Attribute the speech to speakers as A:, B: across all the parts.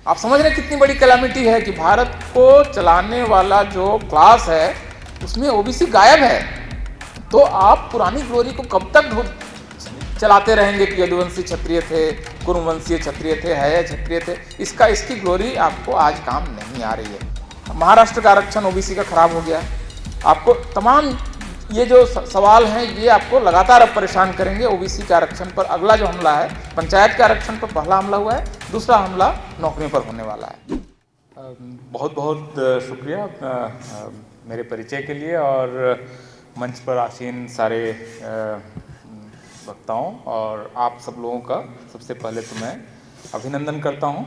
A: आप समझ रहे हैं कितनी बड़ी कैलामिटी है कि भारत को चलाने वाला जो क्लास है उसमें ओबीसी गायब है। तो आप पुरानी ग्लोरी को कब तक चलाते रहेंगे कि यदुवंशी क्षत्रिय थे, कुरुवंशीय क्षत्रिय थे, है क्षत्रिय थे। इसकी ग्लोरी आपको आज काम नहीं आ रही है। महाराष्ट्र का आरक्षण ओबीसी का खराब हो गया। आपको तमाम ये जो सवाल हैं ये आपको लगातार अब परेशान करेंगे। ओबीसी के आरक्षण पर अगला जो हमला है, पंचायत के आरक्षण पर पहला हमला हुआ है, दूसरा हमला नौकरियों पर होने वाला है।
B: बहुत बहुत शुक्रिया मेरे परिचय के लिए और मंच पर आसीन सारे वक्ताओं और आप सब लोगों का सबसे पहले तो मैं अभिनंदन करता हूं।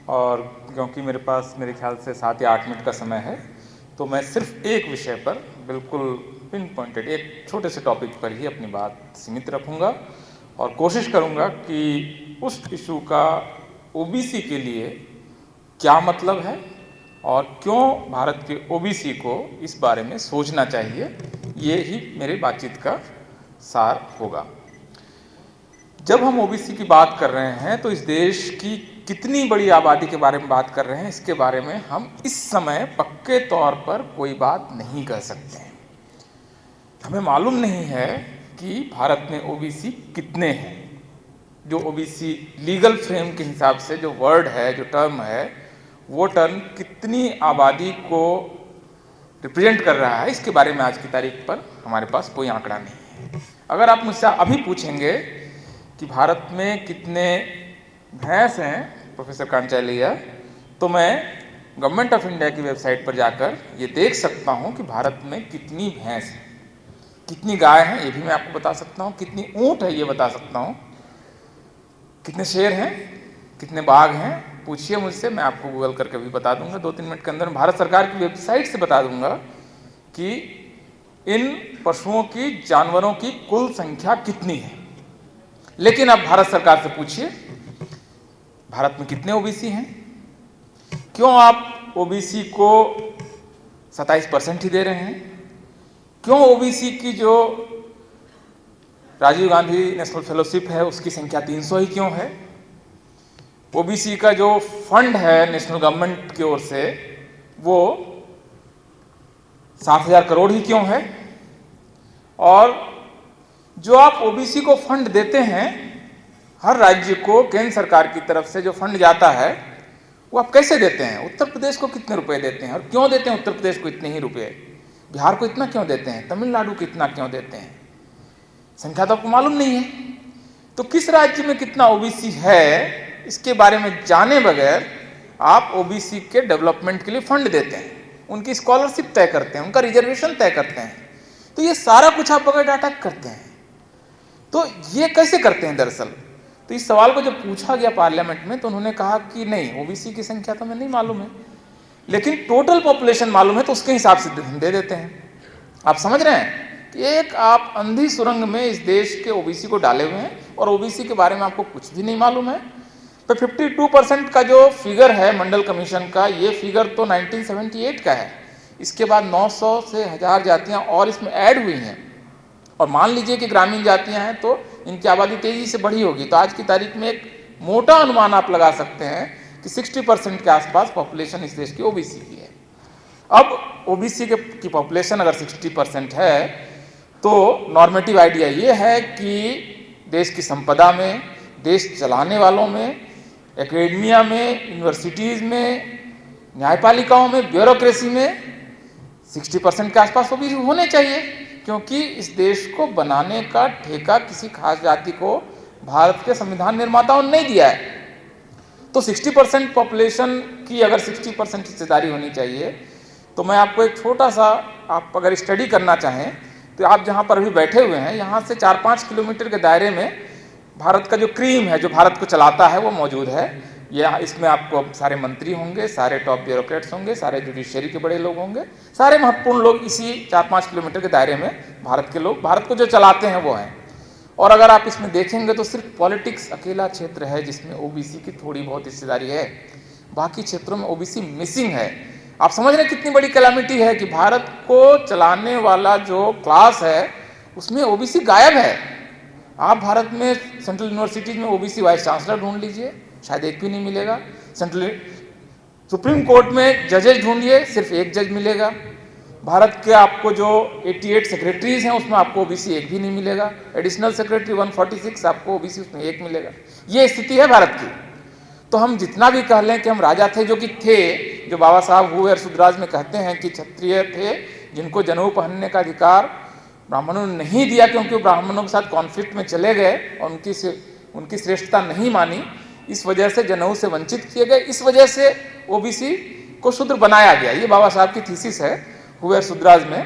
B: और क्योंकि मेरे पास मेरे ख्याल से 7 या 8 मिनट का समय है तो मैं सिर्फ एक विषय पर बिल्कुल पिन पॉइंटेड एक छोटे से टॉपिक पर ही अपनी बात सीमित रखूंगा और कोशिश करूंगा कि उस इशू का ओबीसी के लिए क्या मतलब है और क्यों भारत के ओबीसी को इस बारे में सोचना चाहिए, ये ही मेरी बातचीत का सार होगा। जब हम ओबीसी की बात कर रहे हैं तो इस देश की कितनी बड़ी आबादी के बारे में बात कर रहे हैं, इसके बारे में हम इस समय पक्के तौर पर कोई बात नहीं कर सकते हैं। हमें मालूम नहीं है कि भारत में ओबीसी कितने हैं। जो ओबीसी लीगल फ्रेम के हिसाब से जो वर्ड है, जो टर्म है, वो टर्म कितनी आबादी को रिप्रेजेंट कर रहा है, इसके बारे में आज की तारीख पर हमारे पास कोई आंकड़ा नहीं है। अगर आप मुझसे अभी पूछेंगे कि भारत में कितने भैंस हैं प्रोफेसर कांचालिया, तो मैं गवर्नमेंट ऑफ इंडिया की वेबसाइट पर जाकर ये देख सकता हूँ कि भारत में कितनी भैंस हैं, कितनी गाय हैं ये भी मैं आपको बता सकता हूँ, कितनी ऊँट है ये बता सकता हूँ, कितने शेर हैं, कितने बाघ हैं। पूछिए मुझसे, मैं आपको गूगल करके भी बता दूंगा 2-3 मिनट के अंदर। भारत सरकार की वेबसाइट से बता दूंगा कि इन पशुओं की, जानवरों की कुल संख्या कितनी है। लेकिन अब भारत सरकार से पूछिए भारत में कितने ओबीसी हैं। क्यों आप ओबीसी को 27% ही दे रहे हैं? क्यों ओबीसी की जो राजीव गांधी नेशनल फेलोशिप है उसकी संख्या 300 ही क्यों है? ओबीसी का जो फंड है नेशनल गवर्नमेंट की ओर से वो 7,000 करोड़ ही क्यों है? और जो आप ओबीसी को फंड देते हैं, हर राज्य को केंद्र सरकार की तरफ से जो फंड जाता है वो आप कैसे देते हैं? उत्तर प्रदेश को कितने रुपए देते हैं और क्यों देते हैं उत्तर प्रदेश को इतने ही रुपए? बिहार को इतना क्यों देते हैं? तमिलनाडु को इतना क्यों देते हैं? संख्या तो आपको मालूम नहीं है। तो किस राज्य में कितना ओबीसी है इसके बारे में जाने बगैर आप ओबीसी के डेवलपमेंट के लिए फंड देते हैं, उनकी स्कॉलरशिप तय करते हैं, उनका रिजर्वेशन तय करते हैं। तो ये सारा कुछ आप बगैर डाटा करते हैं। तो ये कैसे करते हैं दरअसल? तो इस सवाल को जब पूछा गया पार्लियामेंट में तो उन्होंने कहा कि नहीं, ओबीसी की संख्या तो हमें नहीं मालूम है, लेकिन टोटल पॉपुलेशन मालूम है तो उसके हिसाब से दे देते हैं। आप समझ रहे हैं कि एक आप अंधी सुरंग में इस देश के ओबीसी को डाले हुए हैं और ओबीसी के बारे में आपको कुछ भी नहीं मालूम है। तो 52% का जो फिगर है मंडल कमीशन का, ये फिगर तो 1978 का है। इसके बाद 900 से 1000 जातियां और इसमें ऐड हुई हैं। और मान लीजिए कि ग्रामीण जातियां हैं तो इनकी आबादी तेजी से बढ़ी होगी। तो आज की तारीख में एक मोटा अनुमान आप लगा सकते हैं कि 60% के आसपास पॉपुलेशन इस देश की ओबीसी की है। अब ओबीसी की पॉपुलेशन अगर 60% है तो नॉर्मेटिव आइडिया ये है कि देश की संपदा में, देश चलाने वालों में, एकेडमिया में, यूनिवर्सिटीज़ में, न्यायपालिकाओं में, ब्यूरोक्रेसी में 60% के आसपास ओबीसी होने चाहिए, क्योंकि इस देश को बनाने का ठेका किसी खास जाति को भारत के संविधान निर्माताओं ने नहीं दिया है। तो 60% पॉपुलेशन की अगर 60% हिस्सेदारी होनी चाहिए तो मैं आपको एक छोटा सा, आप अगर स्टडी करना चाहें तो आप जहाँ पर अभी बैठे हुए हैं यहाँ से 4-5 किलोमीटर के दायरे में भारत का जो क्रीम है, जो भारत को चलाता है, वो मौजूद है। यह इसमें आपको सारे मंत्री होंगे, सारे टॉप ब्यूरोक्रेट्स होंगे, सारे जुडिशरी के बड़े लोग होंगे, सारे महत्वपूर्ण लोग इसी 4-5 किलोमीटर के दायरे में भारत के लोग, भारत को जो चलाते हैं वो हैं। और अगर आप इसमें देखेंगे तो सिर्फ पॉलिटिक्स अकेला क्षेत्र है जिसमें ओबीसी की थोड़ी बहुत हिस्सेदारी है, बाकी क्षेत्रों में ओबीसी मिसिंग है। आप समझ रहे हैं कितनी बड़ी कैलामिटी है कि भारत को चलाने वाला जो क्लास है उसमें ओबीसी गायब है। आप भारत में सेंट्रल यूनिवर्सिटीज में ओबीसी वाइस चांसलर ढूंढ लीजिए, शायद एक भी नहीं मिलेगा। सेंट्रल
A: सुप्रीम कोर्ट में जजेस ढूंढिए, सिर्फ एक जज मिलेगा। भारत के आपको जो 88 सेक्रेटरीज हैं उसमें आपको ओबीसी एक भी नहीं मिलेगा। एडिशनल सेक्रेटरी 146 आपको ओबीसी उसमें एक मिलेगा। ये स्थिति है भारत की। तो हम जितना भी कह लें कि हम राजा थे, जो कि थे, जो बाबा साहब हुए सुधराज में कहते हैं कि क्षत्रिय थे जिनको जनेऊ पहनने का अधिकार ब्राह्मणों ने नहीं दिया क्योंकि वो ब्राह्मणों के साथ कॉन्फ्लिक्ट में चले गए और उनकी श्रेष्ठता नहीं मानी, इस वजह से जनेऊ से वंचित किए गए, इस वजह से ओबीसी को शूद्र बनाया गया। ये बाबा साहब की थीसिस है हुए सुधराज में।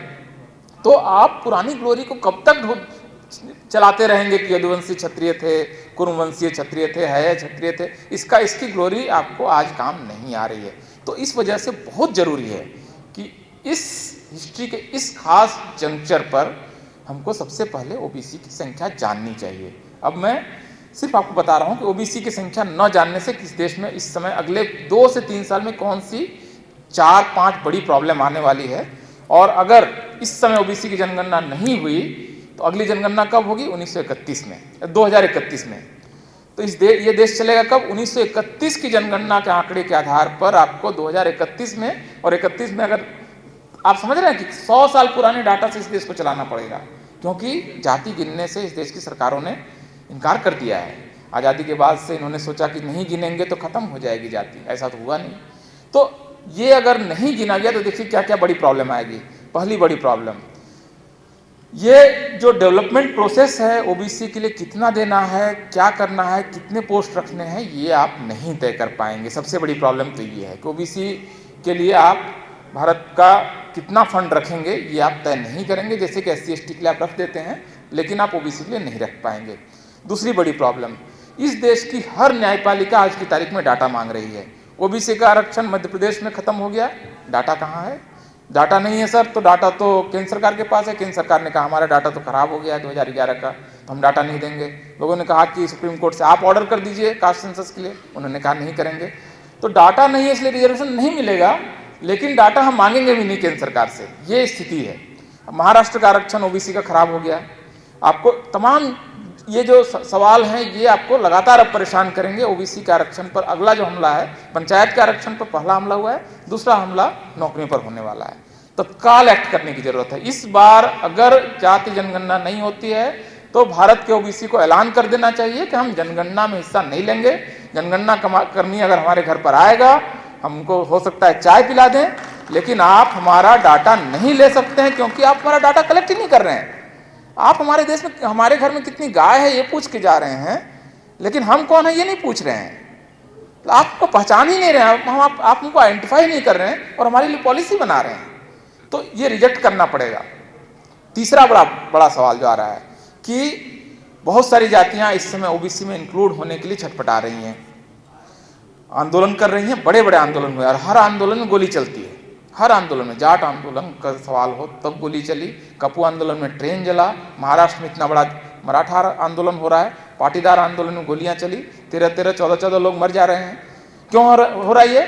A: तो आप पुरानी ग्लोरी को कब तक चलाते रहेंगे कि यदुवंशी क्षत्रिय थे, कुरुवंशीय क्षत्रिय थे, है क्षत्रिय थे, इसकी ग्लोरी आपको आज काम नहीं आ रही है। तो इस वजह से बहुत जरूरी है कि इस हिस्ट्री के इस खास जंक्चर पर हमको सबसे पहले ओबीसी की संख्या जाननी चाहिए। अब मैं सिर्फ आपको बता रहा हूं कि ओबीसी की संख्या न जानने से किस देश में इस समय अगले 2 से 3 साल में कौन सी 4-5 बड़ी प्रॉब्लम आने वाली है। और अगर इस समय ओबीसी की जनगणना नहीं हुई तो अगली जनगणना कब होगी? 1931 में, 2031 में। तो ये देश चलेगा कब? 1931 की जनगणना के आंकड़े के आधार पर आपको 2031 में और 31 में, अगर आप समझ रहे हैं कि 100 साल पुराने डाटा से इस देश को चलाना पड़ेगा, क्योंकि जाति गिनने से इस देश की सरकारों ने इनकार कर दिया है। आज़ादी के बाद से इन्होंने सोचा कि नहीं गिनेंगे तो खत्म हो जाएगी जाति, ऐसा तो हुआ नहीं। तो ये अगर नहीं गिना गया तो देखिए क्या क्या बड़ी प्रॉब्लम आएगी। पहली बड़ी प्रॉब्लम, ये जो डेवलपमेंट प्रोसेस है ओबीसी के लिए कितना देना है, क्या करना है, कितने पोस्ट रखने हैं, ये आप नहीं तय कर पाएंगे। सबसे बड़ी प्रॉब्लम तो ये है कि ओबीसी के लिए आप भारत का कितना फंड रखेंगे ये आप तय नहीं करेंगे। जैसे कि SC ST के लिए आप रख देते हैं, लेकिन आप ओबीसी के लिए नहीं रख पाएंगे। दूसरी बड़ी प्रॉब्लम, इस देश की हर न्यायपालिका आज की तारीख में डाटा मांग रही है। ओबीसी का आरक्षण मध्य प्रदेश में खत्म हो गया, डाटा कहाँ है? डाटा नहीं है सर, तो डाटा तो केंद्र सरकार के पास है। केंद्र सरकार ने कहा हमारा डाटा तो खराब हो गया है 2011 का, तो हम डाटा नहीं देंगे। लोगों ने कहा कि सुप्रीम कोर्ट से आप ऑर्डर कर दीजिए कास्ट सेंसस के लिए, उन्होंने कहा नहीं करेंगे। तो डाटा नहीं है इसलिए रिजर्वेशन नहीं मिलेगा, लेकिन डाटा हम मांगेंगे भी नहीं केंद्र सरकार से। ये स्थिति है। महाराष्ट्र का आरक्षण ओबीसी का खराब हो गया। आपको तमाम ये जो सवाल हैं ये आपको लगातार अब परेशान करेंगे। ओबीसी के आरक्षण पर अगला जो हमला है, पंचायत के आरक्षण पर पहला हमला हुआ है, दूसरा हमला नौकरियों पर होने वाला है। तत्काल एक्ट करने की जरूरत है। इस बार अगर जाति जनगणना नहीं होती है तो भारत के ओबीसी को ऐलान कर देना चाहिए कि हम जनगणना में हिस्सा नहीं लेंगे। जनगणना कर्मी अगर हमारे घर पर आएगा, हमको हो सकता है चाय पिला दें, लेकिन आप हमारा डाटा नहीं ले सकते हैं, क्योंकि आप हमारा डाटा कलेक्ट ही नहीं कर रहे हैं। आप हमारे देश में, हमारे घर में कितनी गाय है ये पूछ के जा रहे हैं, लेकिन हम कौन है ये नहीं पूछ रहे हैं। तो आपको पहचान ही नहीं रहे हैं, हम आप हमको आइडेंटिफाई नहीं कर रहे हैं और हमारे लिए पॉलिसी बना रहे हैं। तो ये रिजेक्ट करना पड़ेगा। तीसरा बड़ा सवाल जो आ रहा है कि बहुत सारी जातियां इस समय ओबीसी में इंक्लूड होने के लिए छटपटा रही हैं, आंदोलन कर रही हैं, बड़े बड़े आंदोलन हुए और हर आंदोलन में गोली चलती है। हर आंदोलन में, जाट आंदोलन का सवाल हो तब गोली चली, कपू आंदोलन में ट्रेन जला, महाराष्ट्र में इतना बड़ा मराठा आंदोलन हो रहा है, पाटीदार आंदोलन में गोलियां चली, 13-13, 14-14 लोग मर जा रहे हैं। क्यों हो रहा है ये?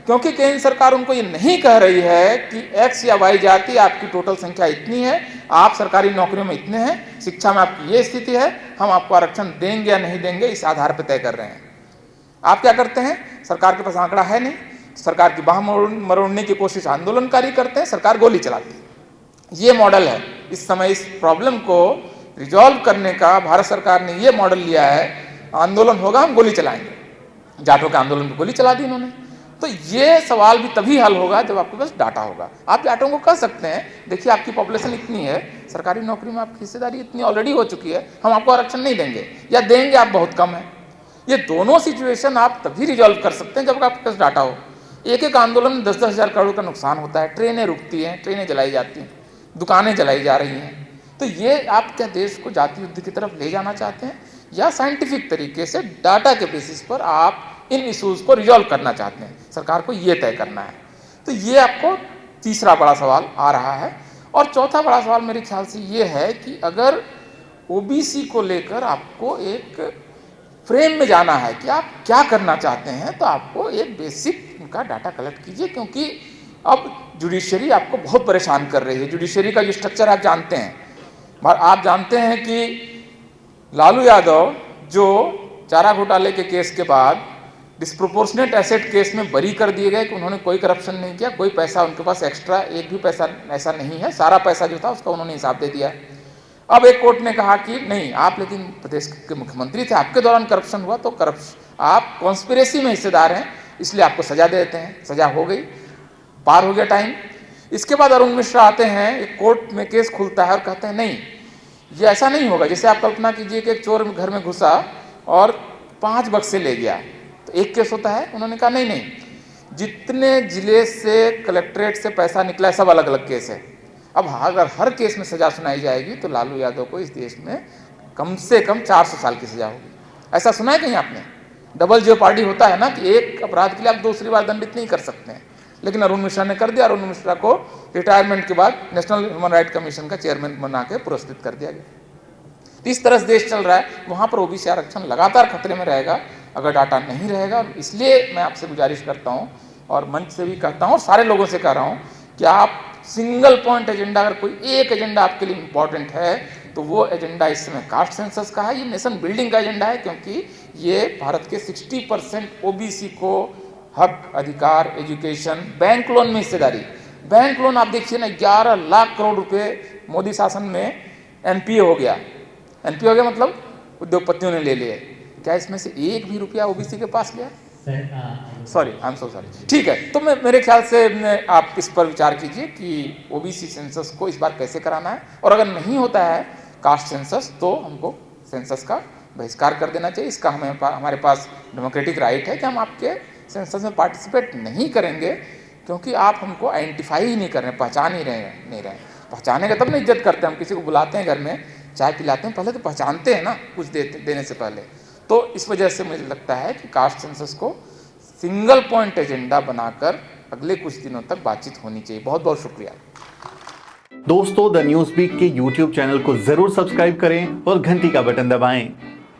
A: क्योंकि केंद्र सरकार उनको ये नहीं कह रही है कि X या Y जाति आपकी टोटल संख्या इतनी है, आप सरकारी नौकरियों में इतने हैं, शिक्षा में आपकी ये स्थिति है, हम आपको आरक्षण देंगे या नहीं देंगे इस आधार पर तय कर रहे हैं। आप क्या करते हैं? सरकार के पास आंकड़ा है नहीं, सरकार की बाह मरोड़ने की कोशिश आंदोलनकारी करते हैं, सरकार गोली चलाती है। ये मॉडल है। इस समय इस प्रॉब्लम को रिजॉल्व करने का भारत सरकार ने ये मॉडल लिया है, आंदोलन होगा हम गोली चलाएंगे। जाटों के आंदोलन पर गोली चला दी इन्होंने। तो ये सवाल भी तभी हल होगा जब आपके पास डाटा होगा। आप जाटों को कह सकते हैं देखिए आपकी पॉपुलेशन इतनी है, सरकारी नौकरी में आपकी हिस्सेदारी इतनी ऑलरेडी हो चुकी है, हम आपको आरक्षण नहीं देंगे, या देंगे आप बहुत कम है। ये दोनों सिचुएशन आप तभी रिजॉल्व कर सकते हैं जब आपके पास डाटा हो। एक एक आंदोलन में 10-10 हज़ार करोड़ का नुकसान होता है, ट्रेनें रुकती हैं, ट्रेनें जलाई जाती हैं, दुकानें जलाई जा रही हैं। तो ये आप क्या देश को जाति युद्ध की तरफ ले जाना चाहते हैं, या साइंटिफिक तरीके से डाटा के बेसिस पर आप इन इश्यूज को रिजॉल्व करना चाहते हैं? सरकार को ये तय करना है। तो ये आपको तीसरा बड़ा सवाल आ रहा है। और चौथा बड़ा सवाल मेरे ख्याल से ये है कि अगर ओबीसी को लेकर आपको एक फ्रेम में जाना है कि आप क्या करना चाहते हैं, तो आपको एक बेसिक उनका डाटा कलेक्ट कीजिए, क्योंकि अब जुडिशरी आपको बहुत परेशान कर रही है। जुडिशरी का जो स्ट्रक्चर आप जानते हैं, आप जानते हैं कि लालू यादव जो चारा घोटाले के केस के बाद डिस्प्रोपोर्शनेट एसेट केस में बरी कर दिए गए कि उन्होंने कोई करप्शन नहीं किया, कोई पैसा उनके पास एक्स्ट्रा एक भी पैसा ऐसा नहीं है, सारा पैसा जो था उसका उन्होंने हिसाब दे दिया। अब एक कोर्ट ने कहा कि नहीं, आप लेकिन प्रदेश के मुख्यमंत्री थे, आपके दौरान करप्शन हुआ, तो आप कॉन्स्पिरेसी में हिस्सेदार हैं, इसलिए आपको सजा दे देते हैं। सजा हो गई, पार हो गया टाइम। इसके बाद अरुण मिश्रा आते हैं, एक कोर्ट में केस खुलता है और कहते हैं नहीं, ये ऐसा नहीं होगा। जैसे आप कल्पना कीजिए कि एक चोर घर में घुसा और 5 बक्से ले गया, तो एक केस होता है। उन्होंने कहा नहीं नहीं, जितने जिले से कलेक्ट्रेट से पैसा निकला है सब अलग अलग केस है। अब अगर हर केस में सजा सुनाई जाएगी तो लालू यादव को इस देश में कम से कम 400 साल की सजा होगी। ऐसा सुना है कहीं आपने? डबल जेओपार्डी होता है ना, कि एक अपराध के लिए आप दूसरी बार दंडित नहीं कर सकते हैं, लेकिन अरुण मिश्रा ने कर दिया। अरुण मिश्रा को रिटायरमेंट के बाद नेशनल ह्यूमन राइट कमीशन का चेयरमैन बना के पुरस्कृत कर दिया गया। इस तरह से देश चल रहा है, वहाँ पर ओबीसी आरक्षण लगातार खतरे में रहेगा अगर डाटा नहीं रहेगा। इसलिए मैं आपसे गुजारिश करता हूँ और मंच से भी कहता हूँ और सारे लोगों से कह रहा हूँ कि आप सिंगल पॉइंट एजेंडा, अगर कोई एक एजेंडा आपके लिए इंपॉर्टेंट है तो वो एजेंडा इस समय कास्ट सेंसस का है। ये नेशन बिल्डिंग का एजेंडा है, क्योंकि ये भारत के 60% ओबीसी को हक, अधिकार, एजुकेशन, बैंक लोन में हिस्सेदारी। बैंक लोन आप देखिए ना, 11 लाख करोड़ रुपए मोदी शासन में एनपीए हो गया। एनपीए हो गया मतलब उद्योगपतियों ने ले लिए। क्या इसमें से एक भी रुपया ओबीसी के पास गया? Sorry, I am so sorry. ठीक है, तो मेरे ख्याल से आप इस पर विचार कीजिए कि ओबीसी सेंसस को इस बार कैसे कराना है, और अगर नहीं होता है कास्ट सेंसस तो हमको सेंसस का बहिष्कार कर देना चाहिए। इसका हमारे पास डेमोक्रेटिक राइट है कि हम आपके सेंसस में पार्टिसिपेट नहीं करेंगे, क्योंकि आप हमको आइडेंटिफाई ही नहीं कर रहे, पहचान ही नहीं रहे। पहचानेगा तब ना इज्जत करते हैं। हम किसी को बुलाते हैं घर में, चाय पिलाते हैं, पहले तो पहचानते हैं ना कुछ देने से पहले। तो इस वजह से मुझे लगता है कि कास्ट सेंसस को सिंगल पॉइंट एजेंडा बनाकर अगले कुछ दिनों तक बातचीत होनी चाहिए। बहुत बहुत शुक्रिया
C: दोस्तों, द न्यूज़ वीक के YouTube चैनल को जरूर सब्सक्राइब करें और घंटी का बटन दबाएं।